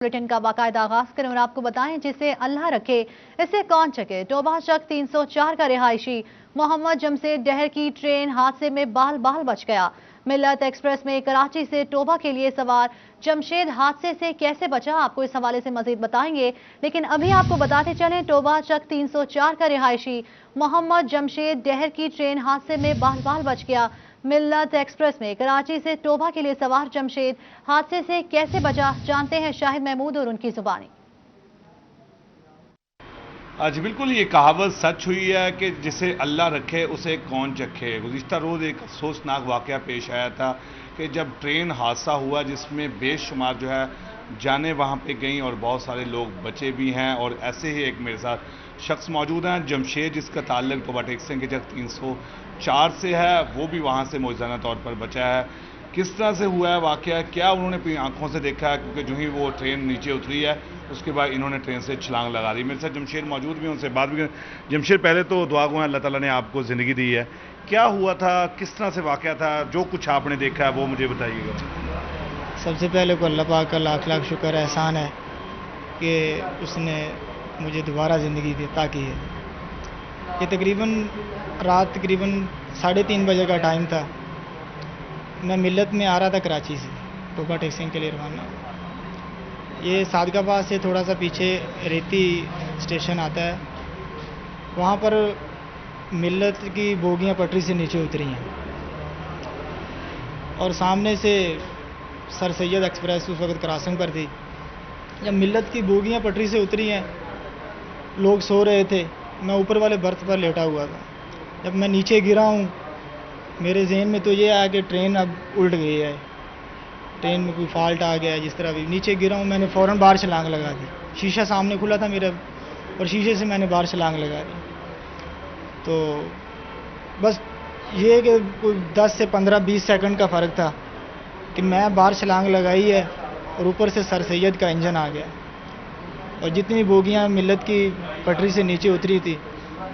Bulletin का बाकायदा आगाज करें और आपको बताएं जिसे अल्लाह रखे इसे कौन चके। टोबा चक 304 का रिहायशी मोहम्मद जमशेद डहर की ट्रेन हादसे में बाल बाल बच गया। मिल्लत एक्सप्रेस में कराची से टोबा के लिए सवार जमशेद हादसे से कैसे बचा, आपको इस हवाले से मजीद बताएंगे। लेकिन अभी आपको बताते चलें, टोबा चक 304 का रिहायशी मोहम्मद जमशेद डहर की ट्रेन हादसे में बाल बाल बच गया। मिल्लत एक्सप्रेस में कराची से टोबा के लिए सवार जमशेद हादसे से कैसे बचा, जानते हैं शाहिद महमूद और उनकी जुबानी। जी बिल्कुल, ये कहावत सच हुई है कि जिसे अल्लाह रखे उसे कौन चखे। गुज़िश्ता रोज़ एक अफसोसनाक वाक़या पेश आया था कि जब ट्रेन हादसा हुआ जिसमें बेशुमार जो है जानें वहाँ पे गईं और बहुत सारे लोग बचे भी हैं। और ऐसे ही एक मेरे साथ शख्स मौजूद हैं जमशेद, जिसका ताल्लुक टोबा टेक्सिंग के जग 304 से है, वो भी वहाँ से मौजूदा तौर पर बचा है। किस तरह से हुआ है वाक़या, क्या उन्होंने अपनी आंखों से देखा है, क्योंकि जो ही वो ट्रेन नीचे उतरी है उसके बाद इन्होंने ट्रेन से छलांग लगा दी। मेरे साथ जमशेद मौजूद भी, उनसे बात भी। जमशेद, पहले तो दुआ गो अल्लाह ताला ने आपको ज़िंदगी दी है, क्या हुआ था, किस तरह से वाक़या था, जो कुछ आपने देखा है वो मुझे बताइएगा। सबसे पहले को अल्लाह पाक का लाख लाख शुक्र एहसान है कि उसने मुझे दोबारा ज़िंदगी अता की है। ये तकरीबन रात 3:30 बजे का टाइम था। मैं मिल्लत में आ रहा था कराची से टोबा टेक्सिंग के लिए रवाना। ये सादकाबाद से थोड़ा सा पीछे रेती स्टेशन आता है, वहाँ पर मिल्लत की बोगियाँ पटरी से नीचे उतरी हैं और सामने से सर सैयद एक्सप्रेस उस वक्त क्रॉसिंग पर थी। जब मिल्लत की बोगियाँ पटरी से उतरी हैं, लोग सो रहे थे, मैं ऊपर वाले बर्थ पर लेटा हुआ था। जब मैं नीचे गिरा हूँ, मेरे जहन में तो ये आया कि ट्रेन अब उल्ट गई है, ट्रेन में कोई फॉल्ट आ गया है। जिस तरह भी नीचे गिरा हूँ, मैंने फ़ौरन बाहर छलांग लगा दी। शीशा सामने खुला था मेरा और शीशे से मैंने बाहर छलांग लगा दी। तो बस ये कि कोई 10 से 15-20 सेकंड का फ़र्क था कि मैं बाहर छलांग लगाई है और ऊपर से सर सैयद का इंजन आ गया और जितनी बोगियाँ मिल्लत की पटरी से नीचे उतरी थी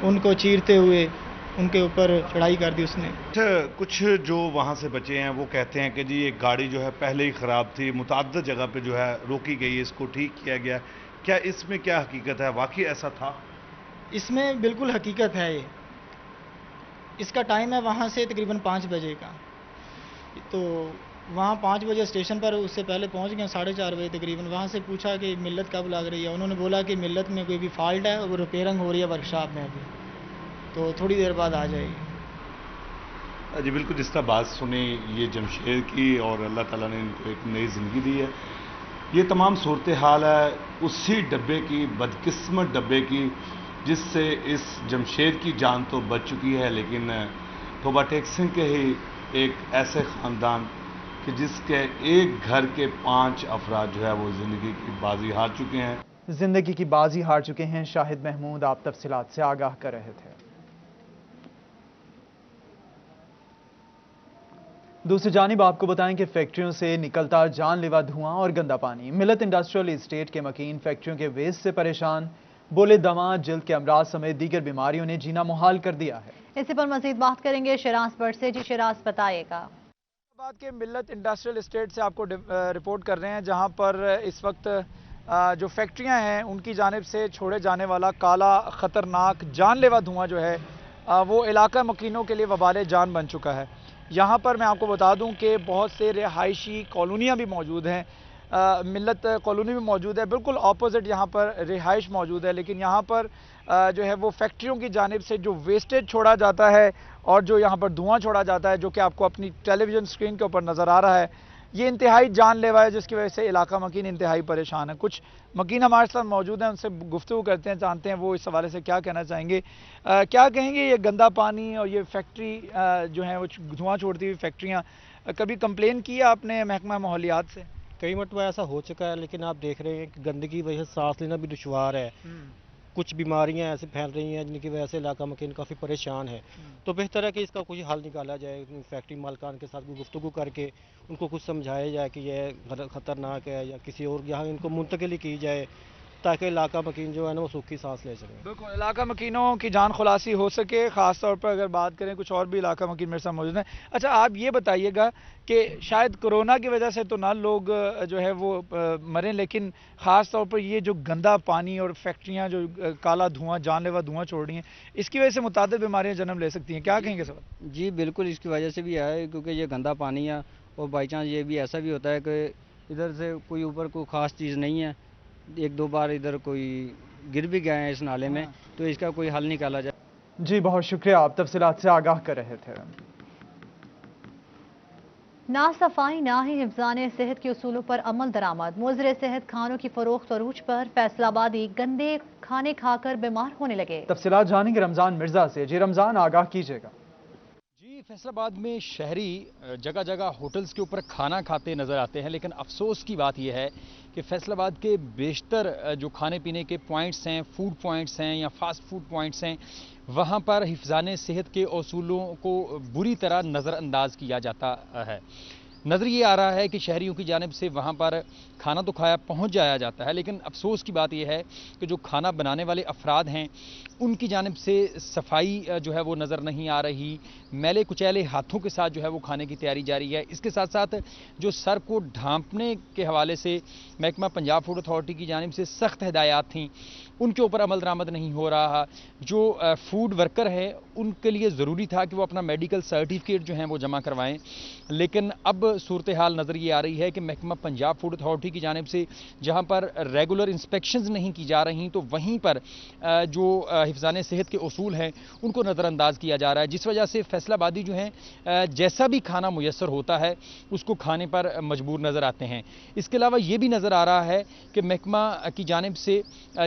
उनको चीरते हुए उनके ऊपर चढ़ाई कर दी उसने। कुछ जो वहाँ से बचे हैं वो कहते हैं कि जी ये गाड़ी जो है पहले ही ख़राब थी, मुतअद्दिद जगह पे जो है रोकी गई, इसको ठीक किया गया। क्या इसमें क्या हकीकत है, वाकई ऐसा था? इसमें बिल्कुल हकीकत है। ये इसका टाइम है वहाँ से तकरीबन 5 बजे का। तो वहाँ 5 बजे स्टेशन पर, उससे पहले पहुँच गए 4:30 बजे तकरीबन। वहाँ से पूछा कि मिल्लत कब लग रही है, उन्होंने बोला कि मिल्लत में कोई भी फॉल्ट है, वो रिपेयरिंग हो रही है वर्कशॉप में अभी, तो थोड़ी देर बाद आ जाएगी। जी बिल्कुल, जिस तरह बात सुनी ये जमशेद की और अल्लाह ताला ने इनको एक नई ज़िंदगी दी है, ये तमाम सूरत हाल है उसी डब्बे की, बदकिस्मत डब्बे की, जिससे इस जमशेद की जान तो बच चुकी है, लेकिन टोबा टेक्सिंग के ही एक ऐसे ख़ानदान कि जिसके एक घर के 5 अफराद जो है वो ज़िंदगी की बाजी हार चुके हैं। जिंदगी की बाजी हार चुके हैं। शाहिद महमूद आप तफसीलात से आगाह कर रहे थे। दूसरी जानिब आपको बताएं कि फैक्ट्रियों से निकलता जानलेवा धुआं और गंदा पानी। मिल्लत इंडस्ट्रियल इस्टेट के मकीन फैक्ट्रियों के वेस्ट से परेशान, बोले दमा, जिल्द के अमराज समेत दीगर बीमारियों ने जीना मुहाल कर दिया है। इसी पर मजीद बात करेंगे शराज बट से। जी शराज, बताइएगा। बात के मिल्लत इंडस्ट्रियल इस्टेट से आपको रिपोर्ट कर रहे हैं, जहां पर इस वक्त जो फैक्ट्रियां हैं उनकी जानिब से छोड़े जाने वाला काला ख़तरनाक जानलेवा धुआं जो है वो इलाका मकीनों के लिए वबाल जान बन चुका है। यहाँ पर मैं आपको बता दूं कि बहुत से रिहायशी कॉलोनियाँ भी मौजूद हैं। मिल्लत कॉलोनी भी मौजूद है, बिल्कुल अपोजिट यहाँ पर रिहाइश मौजूद है। लेकिन यहाँ पर जो है वो फैक्ट्रियों की जानिब से जो वेस्टेज छोड़ा जाता है और जो यहाँ पर धुआं छोड़ा जाता है, जो कि आपको अपनी टेलीविज़न स्क्रीन के ऊपर नज़र आ रहा है, ये इंतहाई जानलेवा है, जिसकी वजह से इलाका मकीन इंतहाई परेशान है। कुछ मकीन हमारे साथ मौजूद हैं, उनसे गुफ्तगू करते हैं, जानते हैं वो इस हवाले से क्या कहना चाहेंगे। क्या कहेंगे, ये गंदा पानी और ये फैक्ट्री जो है वो धुआं छोड़ती हुई फैक्ट्रियाँ, कभी कंप्लेन की है आपने महकमा माहौलियात से? कई मरतबा ऐसा हो चुका है, लेकिन आप देख रहे हैं कि गंदगी की वजह से सांस लेना भी दुश्वार है। कुछ बीमारियां ऐसे फैल रही हैं जिनकी वजह से इलाका मकीन काफ़ी परेशान है। तो बेहतर है कि इसका कोई हल निकाला जाए, फैक्ट्री मालकान के साथ कोई गुफ्तगू करके उनको कुछ समझाया जाए कि यह ख़तरनाक है, या किसी और यहाँ इनको मुंतकिल की जाए, تاکہ علاقہ مکین جو ہے نا وہ سوکھی سانس لے سکیں. بالکل علاقہ مکینوں کی جان خلاصی ہو سکے، خاص طور پر اگر بات کریں کچھ اور بھی علاقہ مکین میرے ساتھ موجود ہیں. اچھا آپ یہ بتائیے گا کہ شاید کورونا کی وجہ سے تو نہ لوگ جو ہے وہ مریں، لیکن خاص طور پر یہ جو گندا پانی اور فیکٹریاں جو کالا دھواں جان لیوا دھواں چھوڑ رہی ہیں، اس کی وجہ سے متعدد بیماریاں جنم لے سکتی ہیں، کیا کہیں گے سر؟ جی بالکل اس کی وجہ سے بھی ہے، کیونکہ یہ گندا پانی ہے اور بائی چانس یہ بھی ایسا بھی ہوتا ہے کہ ادھر سے کوئی اوپر کوئی خاص چیز نہیں ہے، ایک دو بار ادھر کوئی گر بھی گئے ہیں اس نالے میں، تو اس کا کوئی حل نکالا جائے. جی بہت شکریہ، آپ تفصیلات سے آگاہ کر رہے تھے. نہ صفائی نہ ہی حفظان صحت کے اصولوں پر عمل درآمد. مضر صحت کھانوں کی فروخت عروج پر. فیصل آبادی گندے کھانے کھا کر بیمار ہونے لگے. تفصیلات جانیں گے رمضان مرزا سے. جی رمضان آگاہ کیجیے گا. جی فیصل آباد میں شہری جگہ جگہ ہوٹلز کے اوپر کھانا کھاتے نظر آتے ہیں، لیکن افسوس کی بات یہ ہے کہ فیصل آباد کے بیشتر جو کھانے پینے کے پوائنٹس ہیں، فوڈ پوائنٹس ہیں یا فاسٹ فوڈ پوائنٹس ہیں، وہاں پر حفظان صحت کے اصولوں کو بری طرح نظر انداز کیا جاتا ہے. نظر یہ آ رہا ہے کہ شہریوں کی جانب سے وہاں پر کھانا تو کھایا پہنچ جایا جاتا ہے، لیکن افسوس کی بات یہ ہے کہ جو کھانا بنانے والے افراد ہیں ان کی جانب سے صفائی جو ہے وہ نظر نہیں آ رہی. میلے کچیلے ہاتھوں کے ساتھ جو ہے وہ کھانے کی تیاری جاری ہے. اس کے ساتھ ساتھ جو سر کو ڈھانپنے کے حوالے سے محکمہ پنجاب فوڈ اتھارٹی کی جانب سے سخت ہدایات تھیں، ان کے اوپر عمل درآمد نہیں ہو رہا. جو فوڈ ورکر ہیں ان کے لیے ضروری تھا کہ وہ اپنا میڈیکل سرٹیفکیٹ جو ہیں وہ جمع کروائیں، لیکن اب صورتحال نظر یہ آ رہی ہے کہ محکمہ پنجاب فوڈ اتھارٹی کی جانب سے جہاں پر ریگولر انسپیکشنز نہیں کی جا رہی تو وہیں پر جو حفظان صحت کے اصول ہیں ان کو نظر انداز کیا جا رہا ہے، جس وجہ سے فیصل آبادی جو ہیں جیسا بھی کھانا میسر ہوتا ہے اس کو کھانے پر مجبور نظر آتے ہیں. اس کے علاوہ یہ بھی نظر آ رہا ہے کہ محکمہ کی جانب سے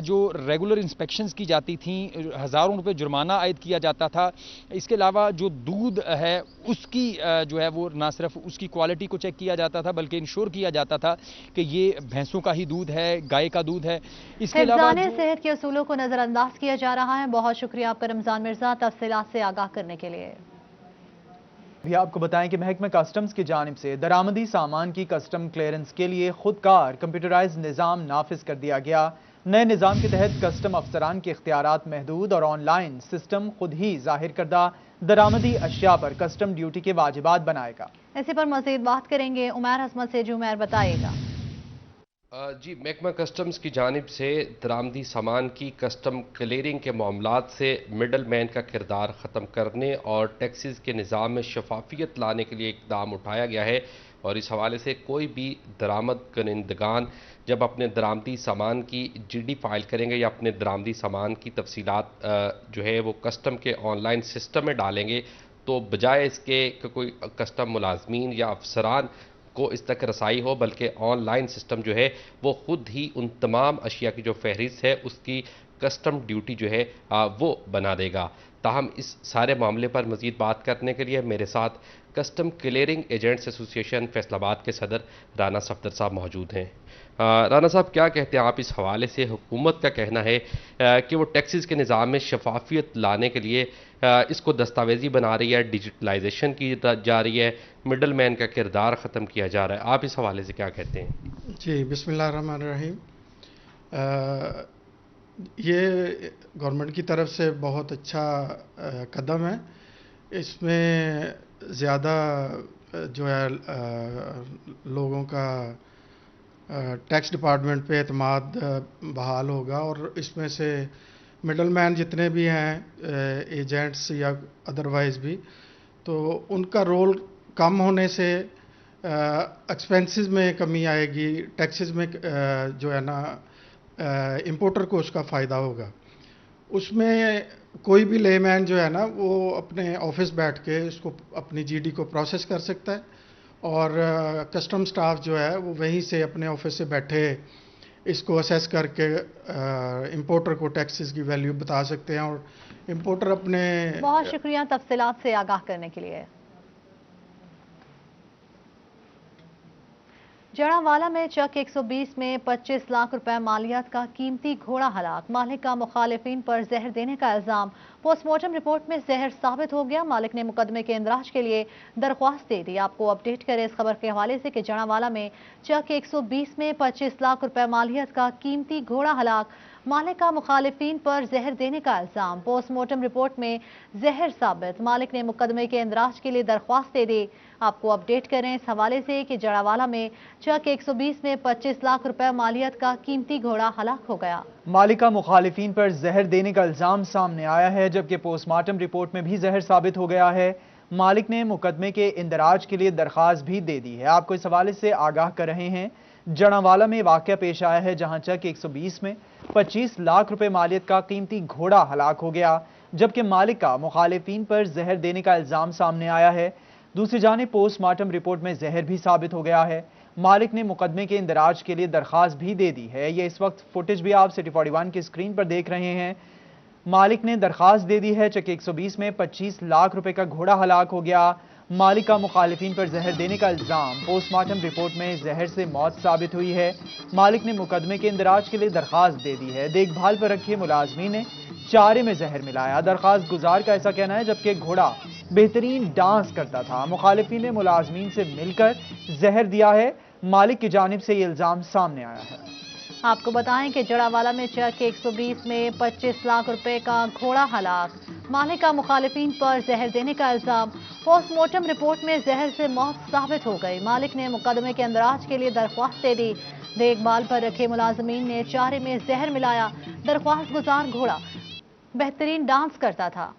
جو ریگولر انسپیکشنز کی جاتی تھیں، ہزاروں روپے جرمانہ عائد کیا جاتا تھا. اس کے علاوہ جو دودھ ہے اس کی جو ہے وہ نہ صرف اس کی کوالٹی کو چیک کیا جاتا تھا بلکہ انشور کیا جاتا تھا کہ یہ بھینسوں کا ہی دودھ ہے، گائے کا دودھ ہے. اس کے علاوہ حفظان صحت کے اصولوں کو نظر انداز کیا جا رہا ہے. بہت شکریہ آپ کا رمضان مرزا تفصیلات سے آگاہ کرنے کے لیے. بھی آپ کو بتائیں کہ محکمہ کسٹمز کی جانب سے درآمدی سامان کی کسٹم کلیئرنس کے لیے خودکار کمپیوٹرائز نظام نافذ کر دیا گیا. نئے نظام کے تحت کسٹم افسران کے اختیارات محدود اور آن لائن سسٹم خود ہی ظاہر کردہ درآمدی اشیاء پر کسٹم ڈیوٹی کے واجبات بنائے گا. اسی پر مزید بات کریں گے عمیر حسمت سے. جو عمیر بتائیے گا. جی محکمہ کسٹمز کی جانب سے درآمدی سامان کی کسٹم کلیئرنگ کے معاملات سے مڈل مین کا کردار ختم کرنے اور ٹیکسز کے نظام میں شفافیت لانے کے لیے اقدام اٹھایا گیا ہے، اور اس حوالے سے کوئی بھی درآمد کنندگان جب اپنے درآمدی سامان کی جی ڈی فائل کریں گے یا اپنے درآمدی سامان کی تفصیلات جو ہے وہ کسٹم کے آن لائن سسٹم میں ڈالیں گے تو بجائے اس کے کہ کوئی کسٹم ملازمین یا افسران کو اس تک رسائی ہو، بلکہ آن لائن سسٹم جو ہے وہ خود ہی ان تمام اشیاء کی جو فہرست ہے اس کی کسٹم ڈیوٹی جو ہے وہ بنا دے گا. تاہم اس سارے معاملے پر مزید بات کرنے کے لیے میرے ساتھ کسٹم کلیئرنگ ایجنٹس ایسوسی ایشن فیصل آباد کے صدر رانا صفدر صاحب موجود ہیں. رانا صاحب کیا کہتے ہیں آپ اس حوالے سے؟ حکومت کا کہنا ہے کہ وہ ٹیکسز کے نظام میں شفافیت لانے کے لیے اس کو دستاویزی بنا رہی ہے، ڈیجیٹلائزیشن کی جا رہی ہے، مڈل مین کا کردار ختم کیا جا رہا ہے. آپ اس حوالے سے کیا کہتے ہیں؟ جی بسم اللہ الرحمن الرحیم. یہ گورنمنٹ کی طرف سے بہت اچھا قدم ہے. اس میں زیادہ جو ہے لوگوں کا ٹیکس ڈپارٹمنٹ پہ اعتماد بحال ہوگا، اور اس میں سے مڈل مین جتنے بھی ہیں ایجنٹس یا ادروائز بھی، تو ان کا رول کم ہونے سے ایکسپینسز میں کمی آئے گی، ٹیکسز میں جو ہے نا امپورٹر کو اس کا فائدہ ہوگا. اس میں کوئی بھی لے مین جو ہے نا وہ اپنے آفس بیٹھ کے اس کو اپنی جی ڈی کو پروسیس کر سکتا ہے، اور کسٹم سٹاف جو ہے وہ وہیں سے اپنے آفس سے بیٹھے اس کو اسیس کر کے امپورٹر کو ٹیکسز کی ویلیو بتا سکتے ہیں، اور امپورٹر اپنے. بہت شکریہ تفصیلات سے آگاہ کرنے کے لیے. जड़ावाला में चक 120 में 25 लाख रुपए मालियात का कीमती घोड़ा हलाक। मालिक का मुखालिफिन पर जहर देने का इल्जाम। पोस्टमार्टम रिपोर्ट में जहर साबित हो गया। मालिक ने मुकदमे के इंदराज के लिए दरख्वास्त दे दी। आपको अपडेट करें इस खबर के हवाले से कि जड़ावाला में चक 120 में 25 लाख रुपए मालियत का कीमती घोड़ा हलाक। मालिक का मुखालिफिन पर जहर देने का इल्जाम। पोस्टमार्टम रिपोर्ट में जहर साबित। मालिक ने मुकदमे के इंदराज के लिए दरख्वास्त दे दी। आपको अपडेट करें इस हवाले से कि जड़ावाला में चक 120 में 25 लाख रुपए मालियत का कीमती घोड़ा हलाक हो गया। मालिक का मुखालिफिन पर जहर देने का इल्जाम सामने आया है, जबकि पोस्टमार्टम रिपोर्ट में भी जहर साबित हो गया है। मालिक ने मुकदमे के इंदराज के लिए दरख्वास्त भी दे दी है। आपको इस हवाले से आगाह कर रहे हैं। जड़ावाला में वाकया पेश आया है, जहां चक 120 में 25 लाख रुपए मालियत का कीमती घोड़ा हलाक हो गया, जबकि मालिक का मुखालिफिन पर जहर देने का इल्जाम सामने आया है। दूसरी जानिब पोस्टमार्टम रिपोर्ट में जहर भी साबित हो गया है। मालिक ने मुकदमे के इंदराज के लिए दरख्वास्त भी दे दी है। ये इस वक्त फुटेज भी आप सिटी 41 की स्क्रीन पर देख रहे हैं। मालिक ने दरख्वास्त दे दी है। चक 120 में 25 लाख रुपए का घोड़ा हलाक हो गया। मालिक का मुखालिफिन पर जहर देने का इल्जाम। पोस्टमार्टम रिपोर्ट में जहर से मौत साबित हुई है। मालिक ने मुकदमे के इंदराज के लिए दरख्वास्त दे दी है। देखभाल पर रखे मुलाजमीन ने चारे में जहर मिलाया। दरख्वास्त गुजार का ऐसा कहना है, जबकि घोड़ा बेहतरीन डांस करता था। मुखालिफिन ने मुलाजमीन से मिलकर जहर दिया है। मालिक की जानिब से ये इल्जाम सामने आया है। आपको बताएं कि जड़ावाला में चक 120 में 25 लाख रुपए का घोड़ा हलाक। मालिक का मुखालिफिन पर जहर देने का इल्जाम। पोस्टमार्टम रिपोर्ट में जहर से मौत साबित हो गई। मालिक ने मुकदमे के इंदराज के लिए दरख्वास्त दे दी। देखभाल पर रखे मुलाजमीन ने चारे में जहर मिलाया। दरख्वास्त गुजार घोड़ा बेहतरीन डांस करता था।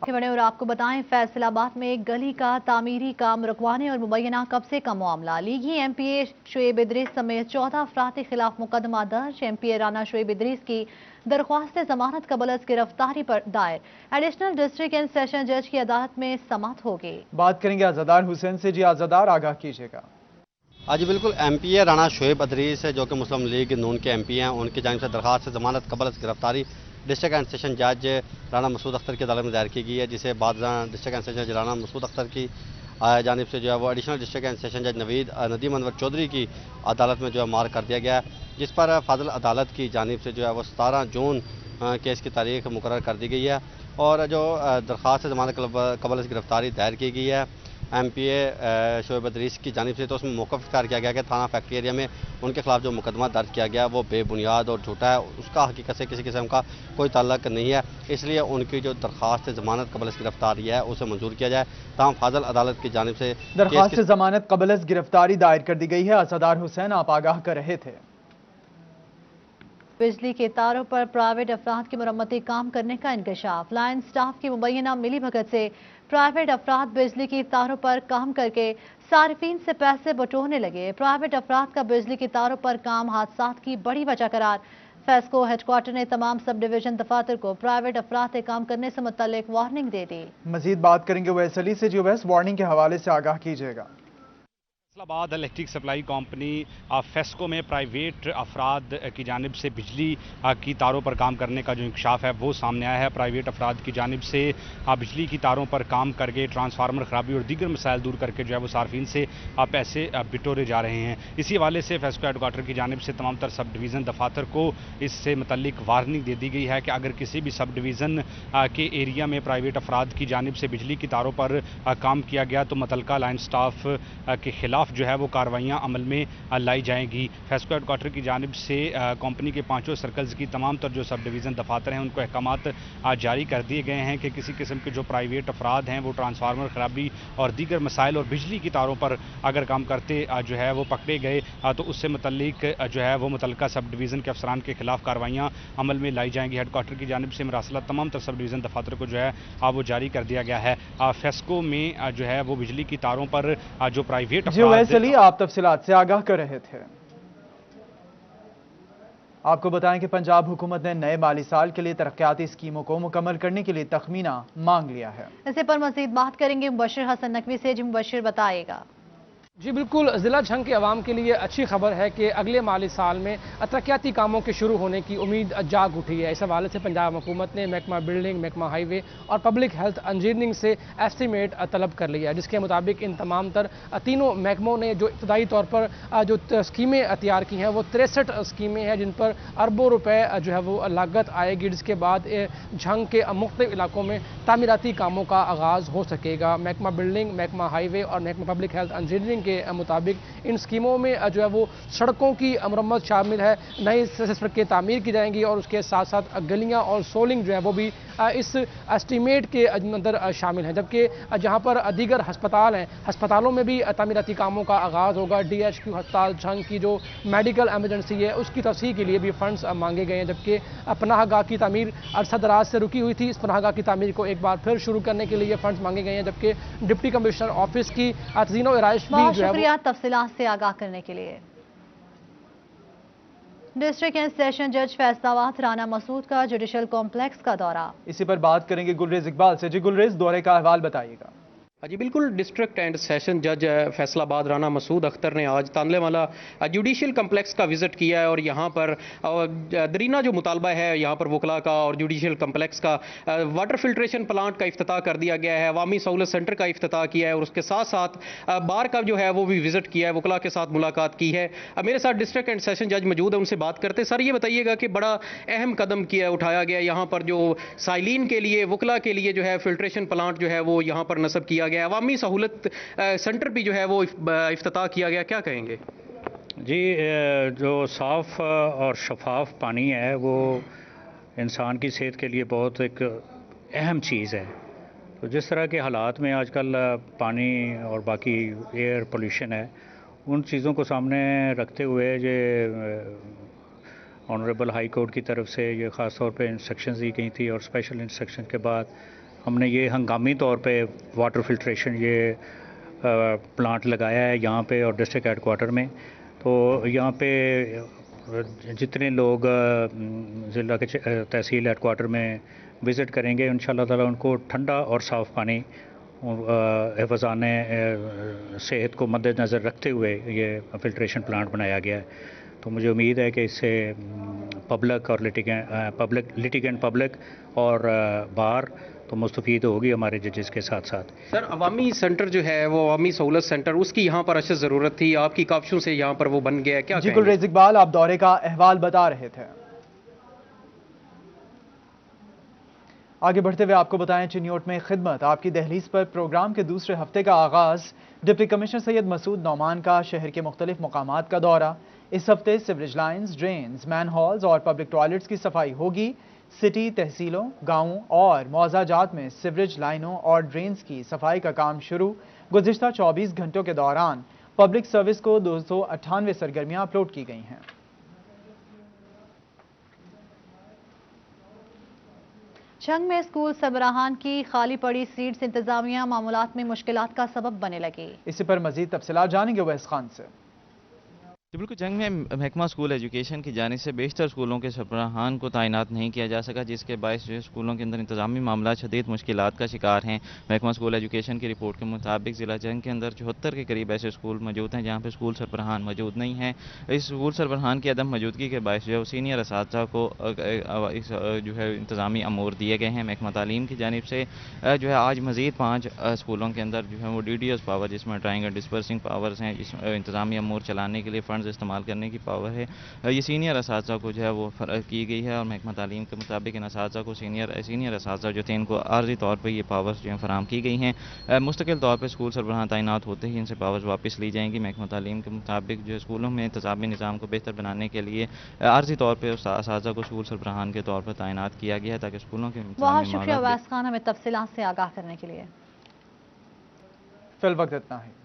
बड़े और आपको बताएं, फैसलाबाद में एक गली का तामीरी काम रुकवाने और मुबैना कब्जे का मामला। लीगी एमपीए शुएब इदरीस समेत 14 अफराद के खिलाफ मुकदमा दर्ज। एमपीए राना शुएब इदरीस की दरख्वास्त जमानत कबल गिरफ्तारी पर दायर। एडिशनल डिस्ट्रिक्ट एंड सेशन जज की अदालत में समाअत होगी। बात करेंगे आजादार हुसैन से। जी आजादार, आगाह कीजिएगा। आज बिल्कुल एमपीए राना शुएब इदरीस जो कि मुस्लिम लीग नून के एमपी हैं, उनकी जानिब से दरख्वास्त जमानत कबल गिरफ्तारी डिस्ट्रिक्ट एंड सेशन जज राना मसूद अख्तर की अदालत में दायर की गई है, जिसे बाद डिस्ट्रिक्ट एंड सेशन जज राना मसूद अख्तर की जानिब से जो है वो एडिशनल डिस्ट्रिक्ट एंड सेशन जज नदीम अनवर चौधरी की अदालत में जो है मार्क कर दिया गया है, जिस पर फाजिल अदालत की जानिब से जो है वो 17 जून केस की तारीख मुकर्रर कर दी गई है। और जो दरख्वास्त जमानत कबल गिरफ्तारी दायर की गई है एमपीए शुएब इदरीस की जानिब से, तो उसमें मौक़िफ़ इख्तियार किया गया कि थाना फैक्ट्री एरिया में उनके खिलाफ जो मुकदमा दर्ज किया गया वो बेबुनियाद और झूठा है, उसका हकीकत से किसी किस्म का कोई ताल्लुक नहीं है। इसलिए उनकी जो दरख्वास्त जमानत कबल गिरफ्तारी है उसे मंजूर किया जाए। तमाम फाजिल अदालत की जानिब से दरख्वास्त जमानत कबल गिरफ्तारी दायर कर दी गई है। आजादार हुसैन, आप आगाह कर रहे थे। बिजली के तारों पर प्राइवेट अफराद की मरम्मती काम करने का इंकशाफ। लाइन स्टाफ की मुबैना मिली भगत से प्राइवेट अफराद बिजली की तारों पर काम करके सार्फिन से पैसे बटोरने लगे। प्राइवेट अफराद का बिजली की तारों पर काम हादसात की बड़ी वजह करार। फेस्को हेडक्वार्टर ने तमाम सब डिवीजन दफातर को प्राइवेट अफराद से काम करने से मुतल्लिक वार्निंग दे दी। मजीद बात करेंगे उवैस अली से। जी उवैस, वार्निंग के हवाले से आगाह कीजिएगा। Faisalabad electric supply company FESCO में प्राइवेट अफराद की जानिब से बिजली की तारों पर काम करने का जो इंकशाफ है वो सामने आया है। प्राइवेट अफराद की जानिब से बिजली की तारों पर काम करके ट्रांसफार्मर खराबी और दीगर मसाइल दूर करके जो है वो सार्फिन से पैसे बिटोरे जा रहे हैं। इसी हवाले से फेस्को हेडक्वार्टर की जानिब से तमाम तर सब डिवीज़न दफातर को इससे मुतल्लिक वार्निंग दे दी गई है कि अगर किसी भी सब डिवीज़न के एरिया में प्राइवेट अफराद की जानिब से बिजली की तारों पर काम किया गया तो मुतल्लिका लाइन स्टाफ के खिलाफ जो है वो कार्रवाइयाँ अमल में लाई जाएंगी। फेस्को हेडक्वार्टर की जानिब से कंपनी के 5 सर्कल्स की तमाम तर जो सब डिवीज़न दफातर हैं उनको अहकामात जारी कर दिए गए हैं कि किसी किस्म के जो प्राइवेट अफराद हैं वो ट्रांसफार्मर खराबी और दीगर मसाइल और बिजली की तारों पर अगर काम करते जो है वो पकड़े गए तो उससे मुतल्लिक जो है वो मुतल्लिका सब डिवीज़न के अफसरान के खिलाफ कार्रवाइयाँ अमल में लाई जाएंगी। हेडक्वार्टर की जानिब से मरासला तमाम तर सब डिवीज़न दफातर को जो है वो जारी कर दिया गया है। फेस्को में जो है वो बिजली की तारों पर जो प्राइवेट आप तफसीलात से आगाह कर रहे थे। आपको बताएं कि पंजाब हुकूमत ने नए माली साल के लिए तरक्याती स्कीमों को मुकम्मल करने के लिए तखमीना मांग लिया है। इसे पर मजीद बात करेंगे मुबशिर हसन नकवी से। जी मुबशिर, बताएगा। جی بالکل، ضلع جھنگ کے عوام کے لیے اچھی خبر ہے کہ اگلے مالی سال میں ترقیاتی کاموں کے شروع ہونے کی امید جاگ اٹھی ہے۔ اس حوالے سے پنجاب حکومت نے محکمہ بلڈنگ، محکمہ ہائی وے اور پبلک ہیلتھ انجینئرنگ سے ایسٹیمیٹ طلب کر لیا ہے، جس کے مطابق ان تمام تر تینوں محکموں نے جو ابتدائی طور پر جو اسکیمیں تیار کی ہیں وہ 63 اسکیمیں ہیں جن پر اربوں روپے جو ہے وہ لاگت آئے گی، جس کے بعد جھنگ کے مختلف علاقوں میں تعمیراتی کاموں کا آغاز ہو سکے گا۔ محکمہ بلڈنگ، محکمہ ہائی وے اور محکمہ پبلک ہیلتھ انجینئرنگ کے مطابق ان اسکیموں میں جو ہے وہ سڑکوں کی مرمت شامل ہے، نئی سڑکیں تعمیر کی جائیں گی اور اس کے ساتھ ساتھ گلیاں اور سولنگ جو ہے وہ بھی اس اسٹیمیٹ کے اندر شامل ہیں، جبکہ جہاں پر دیگر ہسپتال ہیں، ہسپتالوں میں بھی تعمیراتی کاموں کا آغاز ہوگا۔ DHQ ہسپتال جھنگ کی جو میڈیکل ایمرجنسی ہے اس کی توسیع کے لیے بھی فنڈز مانگے گئے ہیں، جبکہ پناہ گاہ کی تعمیر عرصہ دراز سے رکی ہوئی تھی، اس پناہ گاہ کی تعمیر کو ایک بار پھر شروع کرنے کے لیے فنڈز مانگے گئے ہیں، جبکہ ڈپٹی کمشنر آفس کی تزئین و آرائش بھی جو ہے تفصیلات سے آگاہ کرنے کے لیے۔ ڈسٹرکٹ اینڈ سیشن جج فیصلہ آباد رانا مسعود کا جوڈیشل کمپلیکس کا دورہ۔ اسی پر بات کریں گے گلریز اقبال سے۔ جی گلریز، دورے کا احوال بتائیے گا۔ جی بالکل، ڈسٹرکٹ اینڈ سیشن جج فیصل آباد رانا مسعود اختر نے آج تانلے والا جوڈیشل کمپلیکس کا وزٹ کیا ہے اور یہاں پر درینہ جو مطالبہ ہے یہاں پر وکلا کا اور جوڈیشل کمپلیکس کا واٹر فلٹریشن پلانٹ کا افتتاح کر دیا گیا ہے، عوامی سہولت سینٹر کا افتتاح کیا ہے اور اس کے ساتھ ساتھ بار کا جو ہے وہ بھی وزٹ کیا ہے، وکلا کے ساتھ ملاقات کی ہے۔ میرے ساتھ ڈسٹرکٹ اینڈ سیشن جج موجود ہیں، ان سے بات کرتے۔ سر یہ بتائیے گا کہ بڑا اہم قدم اٹھایا گیا یہاں پر جو سائلین کے لیے، وکلا کے لیے جو ہے فلٹریشن پلانٹ جو ہے وہ یہاں پر نصب کیا گیا، عوامی سہولت سینٹر بھی جو ہے وہ افتتاح کیا گیا، کیا کہیں گے؟ جی، جو صاف اور شفاف پانی ہے وہ انسان کی صحت کے لیے بہت ایک اہم چیز ہے۔ تو جس طرح کے حالات میں آج کل پانی اور باقی ایئر پولیوشن ہے، ان چیزوں کو سامنے رکھتے ہوئے یہ آنریبل ہائی کورٹ کی طرف سے یہ خاص طور پہ انسٹرکشنز دی گئی تھی اور اسپیشل انسٹرکشن کے بعد ہم نے یہ ہنگامی طور پہ واٹر فلٹریشن یہ پلانٹ لگایا ہے یہاں پہ اور ڈسٹرکٹ ہیڈ کوارٹر میں۔ تو یہاں پہ جتنے لوگ ضلع کے تحصیل ہیڈ کوارٹر میں وزٹ کریں گے انشاءاللہ تعالیٰ ان کو ٹھنڈا اور صاف پانی حفظان صحت کو مد نظر رکھتے ہوئے یہ فلٹریشن پلانٹ بنایا گیا ہے۔ تو مجھے امید ہے کہ اس سے پبلک اور لیٹیگنٹ پبلک اور بار تو مستفید ہوگی ہمارے ججز کے ساتھ ساتھ۔ سر عوامی سینٹر جو ہے وہ عوامی سہولت سینٹر، اس کی یہاں پر اشد ضرورت تھی، آپ کی کاوشوں سے یہاں پر وہ بن گیا ہے، کیا جی گلریز اقبال، آپ دورے کا احوال بتا رہے تھے۔ آگے بڑھتے ہوئے آپ کو بتائیں چنیوٹ میں خدمت آپ کی دہلیز پر پروگرام کے دوسرے ہفتے کا آغاز، ڈپٹی کمشنر سید مسعود نعمان کا شہر کے مختلف مقامات کا دورہ۔ اس ہفتے سیوریج لائنز، ڈرینز، مین ہالز اور پبلک ٹوائلٹس کی صفائی ہوگی۔ سٹی، تحصیلوں، گاؤں اور معاوضہ جات میں سیوریج لائنوں اور ڈرینز کی صفائی کا کام شروع۔ گزشتہ 24 گھنٹوں کے دوران پبلک سروس کو 298 سرگرمیاں اپلوڈ کی گئی ہیں۔ جھنگ میں اسکول سربراہان کی خالی پڑی سیٹس انتظامیہ معاملات میں مشکلات کا سبب بنے لگی۔ اسی پر مزید تفصیلات جانیں گے اویس خان سے۔ بالکل، جنگ میں محکمہ اسکول ایجوکیشن کی جانب سے بیشتر اسکولوں کے سربراہان کو تعینات نہیں کیا جا سکا، جس کے باعث جو اسکولوں کے اندر انتظامی معاملات شدید مشکلات کا شکار ہیں۔ محکمہ اسکول ایجوکیشن کی رپورٹ کے مطابق ضلع جنگ کے اندر 74 کے قریب ایسے اسکول موجود ہیں جہاں پہ اسکول سربراہان موجود نہیں ہیں۔ اس اسکول سربراہان کی عدم موجودگی کے باعث جو ہے سینئر اساتذہ کو جو ہے انتظامی امور دیے گئے ہیں۔ محکمہ تعلیم کی جانب سے جو ہے آج مزید 5 اسکولوں کے اندر جو ہے وہ DDOs پاور، جس میں ڈرائنگ اور ڈسپرسنگ پاورز ہیں، جس انتظامی امور چلانے کے لیے فنڈز استعمال کرنے کی پاور ہے، یہ سینئر اساتذہ کو جو ہے وہ کی گئی ہے اور محکمہ تعلیم کے مطابق ان اساتذہ کو سینئر اساتذہ جو تھے ان کو عارضی طور پہ یہ پاورز جو ہیں فراہم کی گئی ہیں۔ مستقل طور پہ اسکول سربراہان تعینات ہوتے ہی ان سے پاورز واپس لی جائیں گی۔ محکمہ تعلیم کے مطابق جو اسکولوں میں انتظامی نظام کو بہتر بنانے کے لیے عارضی طور پہ اساتذہ کو اسکول سربراہان کے طور پر تعینات کیا گیا ہے تاکہ اسکولوں کے بہت شکریہ اویس خان ہمیں تفصیلات سے آگاہ کرنے کے لیے۔ فی الوقت اتنا ہے۔